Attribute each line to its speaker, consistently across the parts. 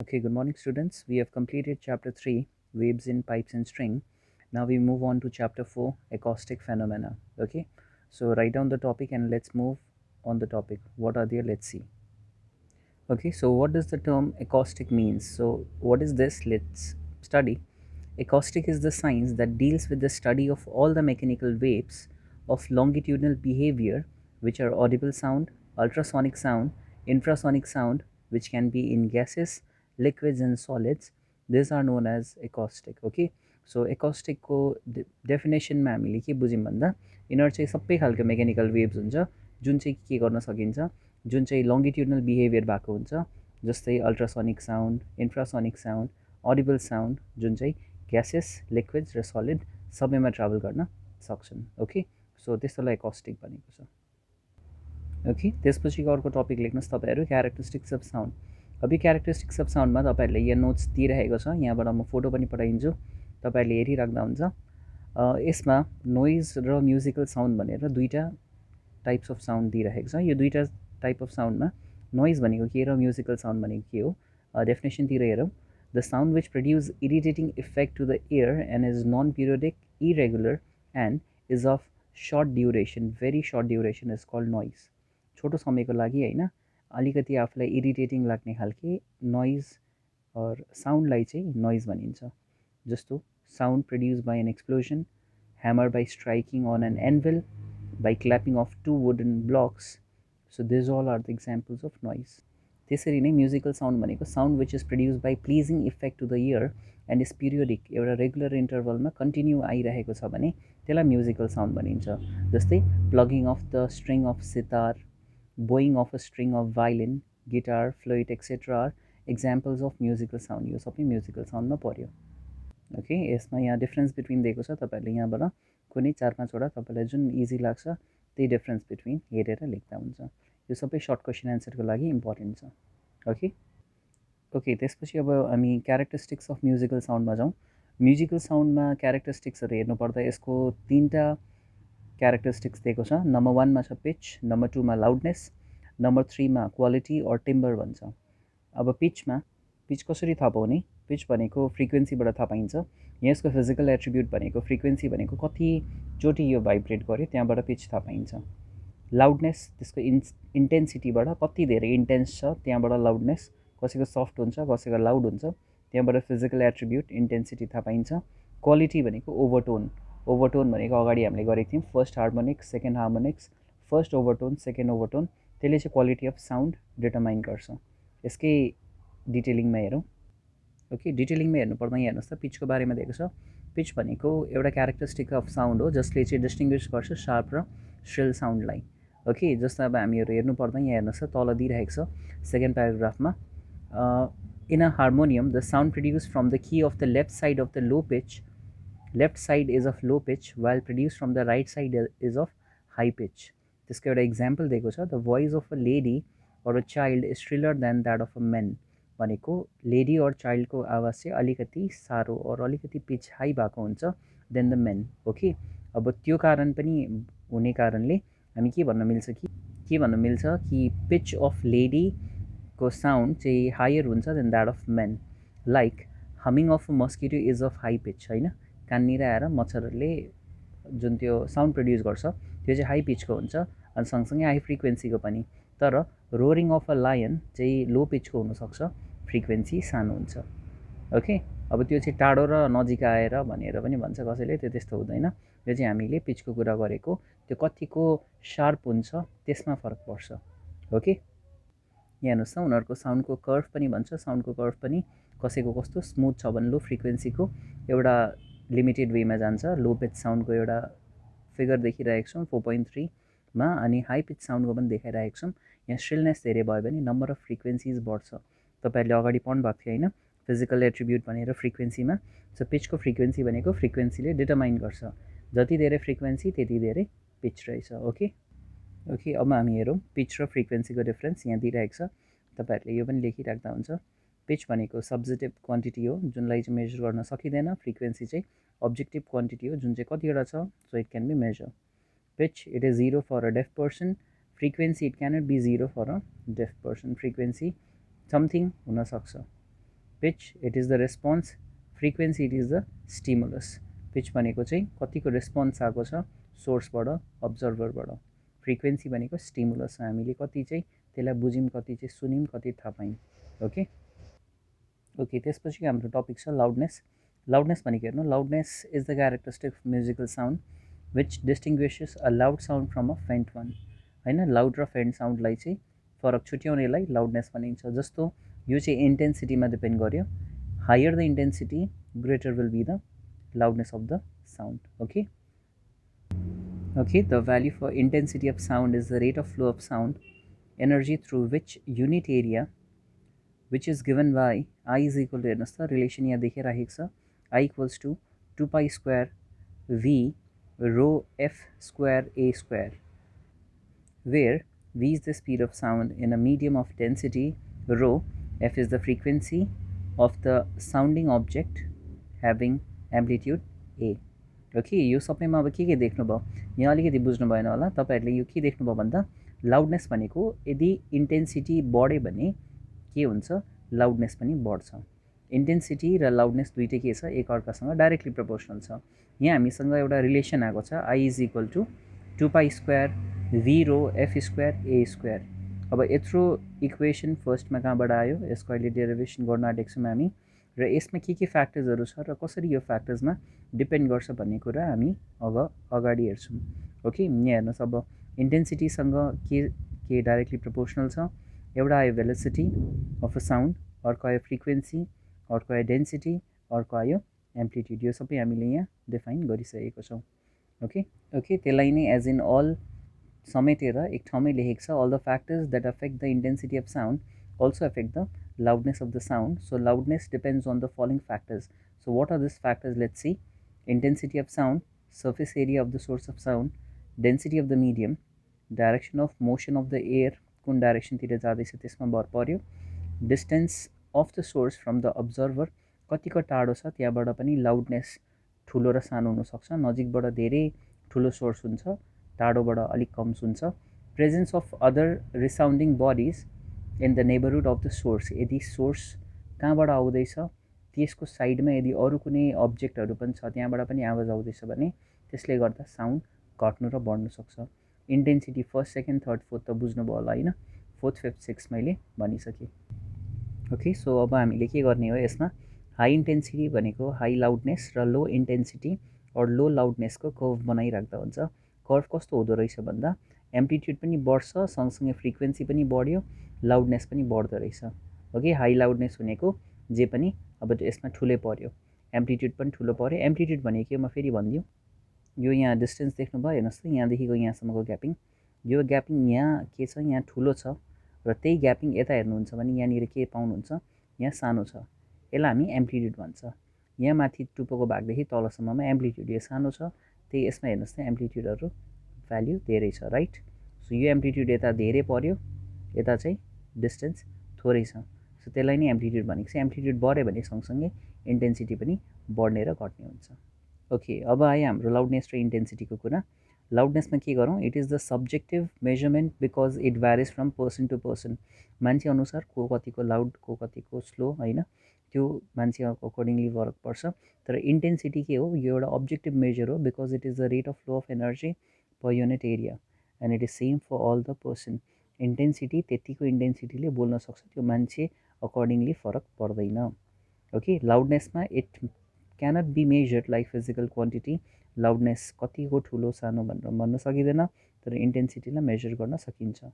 Speaker 1: Okay, good morning, students. We have completed chapter 3, waves in pipes and string. Now we move on to chapter 4, acoustic phenomena. Okay, so write down the topic and let's move on the topic. What are there? Let's see. Okay, so what does the term acoustic means? So what is this? Let's study. Acoustic is the science that deals with the study of all the mechanical waves of longitudinal behavior, which are audible sound, ultrasonic sound, infrasonic sound, which can be in gases, liquids, and solids. These are known as acoustic. Okay, so acoustic को डेफिनेसनमा हामीले के बुझ्यौँ भन्दा यिनीहरू चाहिँ सबै खालको mechanical waves हुन्छ जुन चाहिँ के गर्न सकिन्छ जुन चाहिँ लङ्गिट्युडनल बिहेभियर भएको हुन्छ जस्तै ultrasonic sound, infrasonic sound, audible sound जुन चाहिँ ग्यासेस, लिक्विड्स र सलिड सबैमा ट्राभल गर्न सक्छन्. ओके, सो त्यस्तोलाई एकॉस्टिक भनेको छ. ओके, त्यसपछिको अर्को टपिक लेख्नुहोस् तपाईँहरू, क्यारेक्टरिस्टिक्स अफ साउन्ड. अब यो क्यारेक्टरिस्टिक्स अफ साउन्डमा तपाईँहरूले यहाँ नोट्स दिइरहेको छ, यहाँबाट म फोटो पनि पठाइदिन्छु, तपाईँहरूले हेरिराख्दा हुन्छ. यसमा नोइज र म्युजिकल साउन्ड भनेर दुईवटा टाइप्स अफ साउन्ड दिइरहेको छ. यो दुईवटा टाइप अफ साउन्डमा नोइज भनेको के र म्युजिकल साउन्ड भनेको के हो, डेफिनेसनतिर हेरौँ. The sound which produce irritating effect to the ear and is non-periodic, irregular and is of short duration, very short duration is called noise. छोटो समयको लागि हैन, अलिकति आफूलाई इरिटेटिङ लाग्ने खालके नोइज और साउन्डलाई चाहिँ नोइज भनिन्छ. जस्तो sound produced by an explosion, hammer by striking on an anvil, by clapping of two wooden blocks. So these all are the examples of noise. त्यसरी नै म्युजिकल साउन्ड भनेको sound which is produce by pleasing effect to the ear and is periodic, एउटा regular इन्टरभलमा continue आइरहेको छ भने त्यसलाई musical sound भनिन्छ. जस्तै plucking of the string of sitar, bowing of a string of violin, guitar, flute etcetera are examples of musical sound. यो सबै म्युजिकल साउन्डमा पर्यो. ओके, यसमा यहाँ डिफ्रेन्स बिट्विन दिएको छ, तपाईँहरूले यहाँबाट कुनै 4-5वटा तपाईँलाई जुन इजी लाग्छ त्यही डिफ्रेन्स बिट्विन हेरेर लेख्दा हुन्छ. यो सबै सर्ट क्वेसन एन्सरको लागि इम्पोर्टेन्ट छ. ओके ओके, त्यसपछि अब हामी क्यारेक्टरिस्टिक्स अफ म्युजिकल साउन्डमा जाउँ. म्युजिकल साउन्डमा क्यारेक्टरिस्टिक्सहरू हेर्नुपर्दा यसको 3टा क्यारेक्टरिस्टिक्स दिएको छ. नम्बर 1मा छ पिच, नम्बर 2मा लाउडनेस, नम्बर 3मा क्वालिटी और टिम्बर भन्छ. अब पिच कसरी थाहा पाउने? पिच भनेको फ्रिक्वेन्सीबाट थाहा पाइन्छ. यसको फिजिकल एट्रिब्युट भनेको फ्रिक्वेन्सी भनेको कतिचोटि यो भाइब्रेट गर्यो त्यहाँबाट पिच थाहा पाइन्छ. लाउडनेस त्यसको इन्टेन्सिटीबाट कति धेरै इन्टेन्स छ त्यहाँबाट लाउडनेस, कसैको सफ्ट हुन्छ कसैको लाउड हुन्छ त्यहाँबाट फिजिकल एट्रिब्युट इन्टेन्सिटी थाहा पाइन्छ. क्वालिटी भनेको ओभरटोन भनेको अगाडि हामीले गरेको थियौँ, first harmonics, second harmonics, first overtone, second overtone, त्यसले चाहिँ क्वालिटी अफ साउन्ड डिटरमाइन गर्छ. यसकै डिटेलिङमा हेरौँ. ओके, डिटेलिङमा हेर्नुपर्दा यहाँ हेर्नुहोस् त पिचको बारेमा दिएको छ. पिच भनेको एउटा क्यारेक्टरिस्टिक अफ साउन्ड हो जसले चाहिँ डिस्टिङ्ग्विस गर्छ सार्प र श्रिल साउन्डलाई. ओके, जस्तो अब हामीहरू हेर्नुपर्दा यहाँ हेर्नुहोस् त तल दिइरहेको छ सेकेन्ड प्याराग्राफमा. In a harmonium the sound produce from the key of the left side of the low pitch, left side is of low pitch while produce from the right side is of high pitch. त्यसको एउटा example दिएको छ. The voice of a lady or a child is shriller than that of a man. भनेको lady or चाइल्डको आवाज चाहिँ अलिकति साह्रो और अलिकति पिच हाई भएको हुन्छ देन द मेन. ओके, अब त्यो कारण पनि हुने कारणले हामी के भन्न मिल्छ कि पिच अफ लेडीको साउन्ड चाहिँ हायर हुन्छ then that of men. Like humming of a mosquito is of high pitch, होइन, काननिर आएर मच्छरहरूले जुन त्यो साउन्ड प्रड्युस गर्छ त्यो चाहिँ हाई पिचको हुन्छ अनि सँगसँगै हाई फ्रिक्वेन्सीको पनि. तर रोरिङ अफ अ लायन चाहिँ लो पिचको हुनसक्छ, फ्रिक्वेन्सी सानो हुन्छ. ओके, अब त्यो चाहिँ टाढो र नजिक आएर भनेर पनि भन्छ कसैले, त्यो त्यस्तो हुँदैन. यो चाहिँ हामीले पिचको कुरा गरेको, त्यो कतिको सार्प हुन्छ त्यसमा फरक पर्छ. ओके, यहाँ हेर्नुहोस् त उनीहरूको साउन्डको कर्भ पनि भन्छ. साउन्डको कर्भ पनि कसैको कस्तो स्मुथ छ भने लो फ्रिक्वेन्सीको एउटा लिमिटेड वेमा जान्छ. लो पिच साउन्डको एउटा फिगर देखिरहेको छौँ 4.3मा अनि हाई पिच साउन्डको पनि देखाइरहेको छौँ. यहाँ श्रिलनेस धेरै भयो भने नम्बर अफ फ्रिक्वेन्सिज बढ्छ. तपाईँहरूले अगाडि पढ्नु भएको थियो होइन, फिजिकल एट्रिब्युट भनेर फ्रिक्वेन्सीमा. सो पिचको फ्रिक्वेन्सी भनेको फ्रिक्वेन्सीले डिटरमाइन गर्छ, जति धेरै फ्रिक्वेन्सी त्यति धेरै पिच रहेछ. ओके ओके, अब हामी हेरौँ पिच र फ्रिक्वेन्सीको डिफ्रेन्स. यहाँ दिइरहेको छ, तपाईँहरूले यो पनि लेखिराख्दा हुन्छ. पिच भनेको सब्जेक्टिभ क्वान्टिटी हो जुनलाई चाहिँ मेजर गर्न सकिँदैन. फ्रिक्वेन्सी चाहिँ अब्जेक्टिभ क्वान्टिटी हो जुन चाहिँ कतिवटा छ, so it can be measure. Pitch it is 0 for a deaf person, frequency it cannot be 0 for a deaf person. Frequency something हुनसक्छ. Pitch it is the response, frequency it is the stimulus. Pitch भनेको चाहिँ कतिको response आएको छ सोर्सबाट अब्जर्भरबाट, frequency भनेको stimulus, हामीले कति चाहिँ त्यसलाई बुझ्यौँ, कति चाहिँ सुन्यौँ, कति थाहा पायौँ। ओके ओके त्यसपछि हाम्रो टपिक छ लाउडनेस। लाउडनेस भनेको हेर्नु, loudness is the characteristic musical sound which distinguishes a loud sound from a faint one. होइन, लाउड र फेन्ट साउन्डलाई चाहिँ फरक छुट्याउनेलाई लाउडनेस भनिन्छ। जस्तो यो चाहिँ इन्टेन्सिटीमा डिपेन्ड गर्यो, higher the intensity greater will be the loudness of the sound. Okay, the value for intensity of sound is the rate of flow of sound energy through which unit area which is given by I is equal to, हेर्नुहोस् त relation यहाँ देखिरहेको छ, I equals to 2 pi square V rho F square A square, where V is the speed of sound in a medium of density rho, F is the frequency of the sounding object having amplitude A. Okay यो सबैमा अब के देख्नुभयो, यहाँ अलिकति बुझ्नु भएन होला तपाईँहरूले। यो के देख्नुभयो भन्दा लाउडनेस भनेको यदि इन्टेन्सिटी बढ्यो भने के हुन्छ, लाउडनेस पनि बढ्छ। इन्टेन्सिटी र लाउडनेस दुइटै के छ, एकअर्कासँग डाइरेक्टली प्रपोर्सनल छ। यहाँ हामीसँग एउटा रिलेसन आएको छ, I is equal to 2 pi square V rho F square A square. अब यत्रो इक्वेसन फर्स्टमा कहाँबाट आयो, यसको अहिले डेरिभेसन गर्न आँटेको छौँ हामी, र यसमा के फ्याक्टर्सहरू छ र कसरी यो फ्याक्टर्समा डिपेन्ड गर्छ भन्ने कुरा हामी अगाडि हेर्छौँ। ओके यहाँ हेर्नुहोस्, अब इन्टेन्सिटीसँग के डाइरेक्टली प्रपोर्सनल छ, एउटा आयो भेलोसिटी अफ अ साउन्ड, अर्को आयो फ्रिक्वेन्सी, अर्को आयो डेन्सिटी, अर्को आयो एम्प्लिट्युड। यो सबै हामीले यहाँ डिफाइन गरिसकेको छौँ। ओके त्यसलाई नै एज इन अल समेटेर एक ठाउँमै लेखेको छ, all the factors that affect the intensity of sound also affect the loudness of the sound. So loudness depends on the following factors. So what are these factors? Let's see. Intensity of sound, surface area of the source of sound, density of the medium, direction of motion of the air, कुन डाइरेक्सनतिर जाँदैछ त्यसमा भर पर्यो, distance of the source from the observer, कतिको टाढो छ त्यहाँबाट पनि लाउडनेस ठुलो र सानो हुनसक्छ। नजिकबाट धेरै ठुलो सोर्स हुन्छ, टाढोबाट अलिक कम सुन्छ। Presence of other resounding bodies in the neighbourhood of the source, यदि सोर्स कहाँबाट आउँदैछ त्यसको साइडमा यदि अरू कुनै अब्जेक्टहरू पनि छ त्यहाँबाट पनि आवाज आउँदैछ भने त्यसले गर्दा साउन्ड घट्नु र बढ्नु सक्छ। Intensity first second third fourth त बुझ्नुभयो होला होइन, फोर्थ फिफ्थ सिक्स मैले भनिसकेँ। ओके सो अब हामीले के गर्ने हो यसमा, हाई इन्टेन्सिटी भनेको हाई लाउडनेस र लो इन्टेन्सिटी और लो लाउडनेसको कर्भ बनाइराख्दा हुन्छ। कर्भ कस्तो हुँदो रहेछ भन्दा एम्प्लिट्युड पनि बढ्छ, सँगसँगै फ्रिक्वेन्सी पनि बढ्यो, लाउडनेस पनि बढ्दो रहेछ। ओके हाई लाउडनेस हुनेको जे पनि अब यसमा ठुलै पर्यो, एम्प्लिट्युड पनि ठुलो पर्यो। एम्प्लिट्युड भनेको म फेरि भनिदिउँ, यो यहाँ डिस्टेन्स देख्नुभयो, हेर्नुहोस् त यहाँदेखिको यहाँसम्मको ग्यापिङ, यो ग्यापिङ यहाँ के छ, यहाँ ठुलो छ, र त्यही ग्यापिङ यता हेर्नुहुन्छ भने यहाँनिर के पाउनुहुन्छ, यहाँ सानो छ, यसलाई हामी एम्प्लिट्युड भन्छ। यहाँ माथि टुप्पोको भागदेखि तलसम्ममा एम्प्लिट्युड यो सानो छ, त्यही यसमा हेर्नुहोस् त एम्प्लिट्युडहरू भ्याल्यु धेरै छ, राइट। सो यो एम्प्लिट्युड यता धेरै पर्यो, यता चाहिँ डिस्टेन्स थोरै छ, सो त्यसलाई नै एम्प्लिट्युड भनेको छ। एम्प्लिट्युड बढ्यो भने सँगसँगै इन्टेन्सिटी पनि बढ्ने र घट्ने हुन्छ। ओके अब आयो हाम्रो लाउडनेस र इन्टेन्सिटीको कुरा। लाउडनेसमा के गरौँ, it is the subjective measurement because it varies from person to person, मान्छे अनुसार को कतिको लाउड को कतिको स्लो, होइन त्यो मान्छे अकर्डिङली फरक पर्छ। तर इन्टेन्सिटी के हो, यो एउटा अब्जेक्टिभ मेजर हो, because it is the rate of flow of energy per unit area and it is same for all the person. Intensity त्यतिको इन्टेन्सिटीले बोल्न सक्छ, त्यो मान्छे अकर्डिङली फरक पर्दैन। ओके लाउडनेसमा it cannot be measured like physical quantity, loudness कतिको ठुलो सानो भनेर भन्न सकिँदैन, तर इन्टेन्सिटीलाई मेजर गर्न सकिन्छ।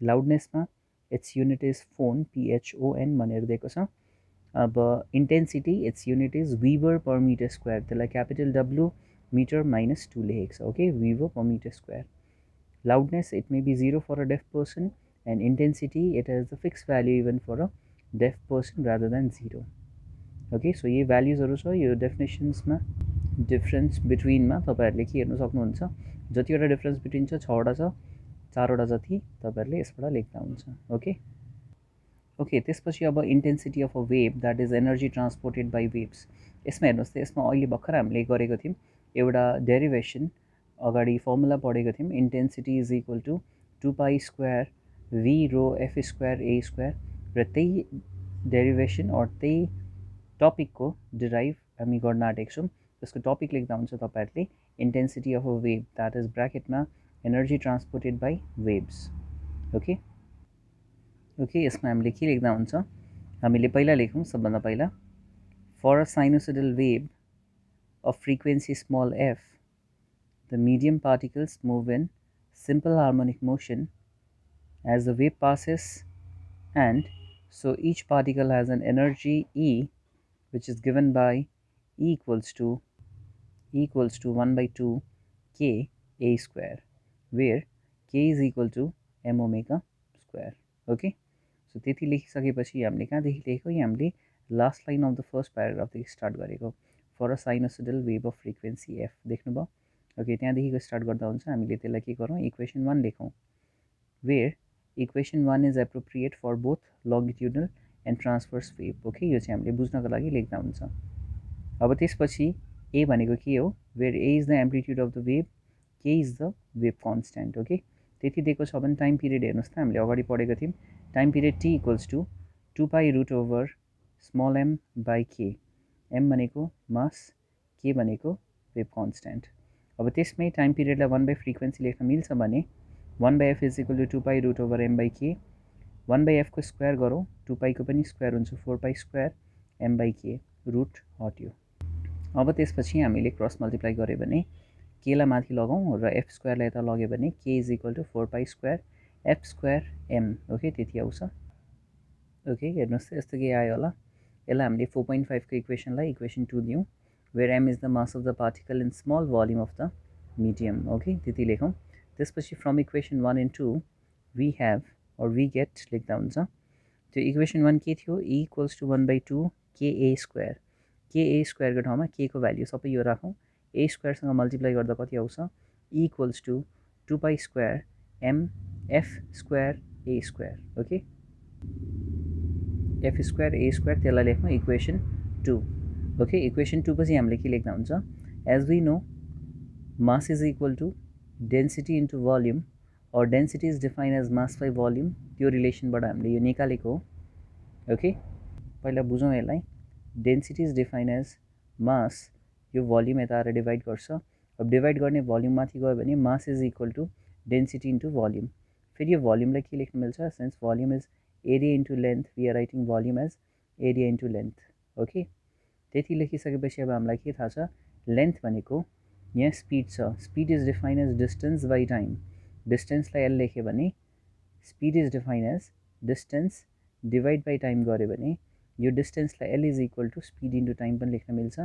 Speaker 1: लाउडनेसमा its unit is phon, PHON भनेर दिएको छ। अब intensity its unit is weber per metre square, त्यसलाई क्यापिटल W मिटर -2 लेखेको छ। Okay weber per metre square. Loudness it may be 0 for a deaf person and intensity it has the fix value even for a deaf person rather than 0। Okay so यही भ्याल्युजहरू छ यो डेफिनेसन्समा। Difference बिट्विनमा तपाईँहरूले के हेर्नु सक्नुहुन्छ, जतिवटा डिफ्रेन्स बिट्विन छ 6वटा छ, 4वटा जति तपाईँहरूले यसबाट लेख्दा हुन्छ। ओके त्यसपछि अब intensity of a wave that is energy transported by waves. यसमा हेर्नुहोस् त, यसमा अहिले भर्खर हामीले गरेको थियौँ एउटा डेरिभेसन, अगाडि फर्मुला पढेको थियौँ, intensity is equal to 2 pi square V rho F square A square, र त्यही डेरिभेसन अर त्यही टपिकको डिराइभ हामी गर्न आँटेको छौँ। त्यसको टपिक लेख्दा हुन्छ तपाईँहरूले intensity of a wave, that is ब्राकेटमा energy transported by waves. Okay okay यसमा हामीले के लेख्दा हुन्छ, हामीले पहिला लेखौँ सबभन्दा पहिला, for a sinusoidal wave of frequency small f, the medium particles move in simple harmonic motion as the wave passes, and so each particle has an energy E, which is given by E equals to 1 by 2 k a square, where k is equal to m omega square. Okay, so त्यति लेखिसकेपछि हामीले कहाँदेखि लेखेको, हामीले last line of the first प्याराग्राफदेखि start गरेको, for a sinusoidal wave of frequency F, देख्नुभयो। Okay, त्यहाँदेखिको स्टार्ट गर्दा हुन्छ, हामीले त्यसलाई के गरौँ, इक्वेसन 1 लेखौँ, where equation 1 is appropriate for both longitudinal and transverse wave. Okay, यो चाहिँ हामीले बुझ्नको लागि लेख्दा हुन्छ। अब त्यसपछि ए भनेको के हो, where A is the amplitude of the wave, K is the wave constant. Okay, त्यति दिएको छ भने टाइम पिरियड हेर्नुहोस् त, हामीले अगाडि पढेको थियौँ, time period T equals to 2 pi root over small M by K, M भनेको मास, के भनेको वेभ कन्स्ट्यान्ट। अब त्यसमै टाइम पिरियडलाई 1 बाई फ्रिक्वेन्सी लेख्न मिल्छ भने 1 by F is equal to 2 pi root over M by K, 1 by एफको square गरौँ, 2 पाईको पनि स्क्वायर हुन्छ, 4 पाई स्क्वायर एम बाई के, रुट हट्यो। अब त्यसपछि हामीले क्रस मल्टिप्लाई गऱ्यो भने केलाई माथि लगाउँ र एफ स्क्वायरलाई यता लग्यो भने K is equal to 4 pi square F square M. Okay, त्यति आउँछ। ओके, हेर्नुहोस् त यस्तो के आयो होला, यसलाई हामीले 4.5 को इक्वेसनलाई इक्वेसन 2 दिउँ, where M is the mass of the particle in small volume of the medium. Okay, त्यति लेखौँ। त्यसपछि from equation 1 and 2 we have or we get लेख्दा हुन्छ, त्यो इक्वेसन 1 के थियो, ई इक्वल्स टू 1 बाई 2 के ए स्क्वायर, के ए स्क्वायरको ठाउँमा के को भ्याल्यु सबै यो राखौँ, ए स्क्वायरसँग मल्टिप्लाई गर्दा कति आउँछ, E equals to 2 pi square M F square A square. Okay, F square A square, त्यसलाई लेख्नु इक्वेसन 2। ओके, इक्वेसन 2 पछि हामीले के लेख्दा हुन्छ, as we know mass is equal to density into volume, or density is define as mass by volume, त्यो रिलेसनबाट हामीले यो निकालेको हो। ओके, पहिला बुझौँ यसलाई, density is define as mass, यो भोल्युम यता आएर डिभाइड गर्छ, अब डिभाइड गर्ने भोल्युम माथि गयो भने mass is equal to density into volume, फेरि यो भोल्युमलाई के लेख्नु मिल्छ, since volume is area into length, we are writing volume as area into length. Okay, त्यति लेखिसकेपछि अब हामीलाई के थाहा छ, लेन्थ भनेको यहाँ स्पिड छ, speed is define as distance by time, डिस्टेन्सलाई एल लेख्यो भने speed is define as distance divide by time गऱ्यो भने यो डिस्टेन्सलाई L is equal to speed into time पनि लेख्न मिल्छ,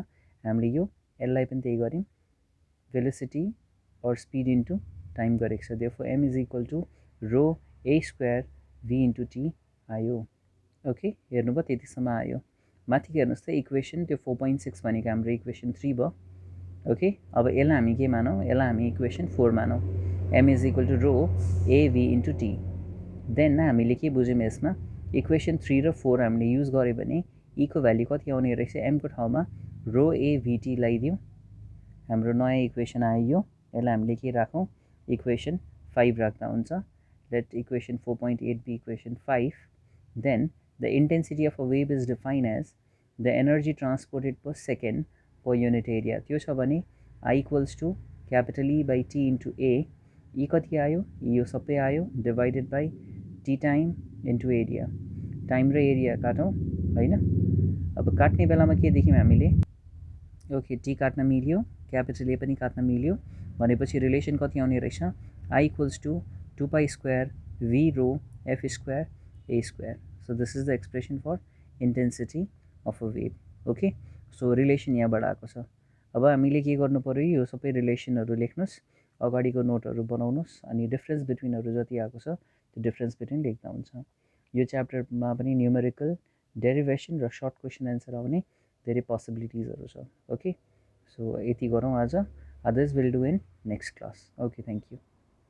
Speaker 1: हामीले यो एललाई पनि त्यही गऱ्यौँ, भेलोसिटी और स्पिड इन्टु टाइम गरेको छ, therefore M is equal to rho A square V into T आयो। ओके, हेर्नुभयो त्यतिसम्म आयो। माथि हेर्नुहोस् त इक्वेसन त्यो 4.6 भनेको हाम्रो इक्वेसन 3 भयो। ओके, अब यसलाई हामी के मानौँ, यसलाई हामी इक्वेसन 4 मानौँ, M is equal to rho A V into T. Then हामीले के बुझ्यौँ यसमा, इक्वेसन 3 र 4 हामीले युज गऱ्यो भने ई को भ्याल्यु कति आउने रहेछ, एमको ठाउँमा रो एभिटी लगाइदिउँ, हाम्रो नयाँ इक्वेसन आयो, यसलाई हामीले के राखौँ, इक्वेसन 5 राख्दा हुन्छ, let equation 4.8 be equation 5, then the intensity of a wave is define as the energy transported per second per unit area, त्यो छ भने I equals to capital E by T into A, E कति आयो, यो सबै आयो, divided by T time into area, time र area काटौँ होइन। अब काट्ने बेलामा के देख्यौँ हामीले, ओके टी काट्न मिल्यो, क्यापिटल ए पनि काट्न मिल्यो भनेपछि रिलेसन कति आउने रहेछ, I equals to 2 pi square V rho F square A square, so this is the expression for intensity of a wave. Okay, so relation यहाँबाट आएको छ। अब हामीले के गर्नु पऱ्यो, यो सबै रिलेसनहरू लेख्नुहोस्, अगाडिको नोटहरू बनाउनुहोस्, अनि डिफ्रेन्स बिट्विनहरू जति आएको छ त्यो डिफ्रेन्स बिट्विन लेख्दा हुन्छ। यो च्याप्टरमा पनि न्युमेरिकल डेरिभेसन र सर्ट क्वेसन एन्सर आउने धेरै पोसिबिलिटिजहरू छ। ओके, सो यति गरौँ आज, others will do in next class. Okay, thank you.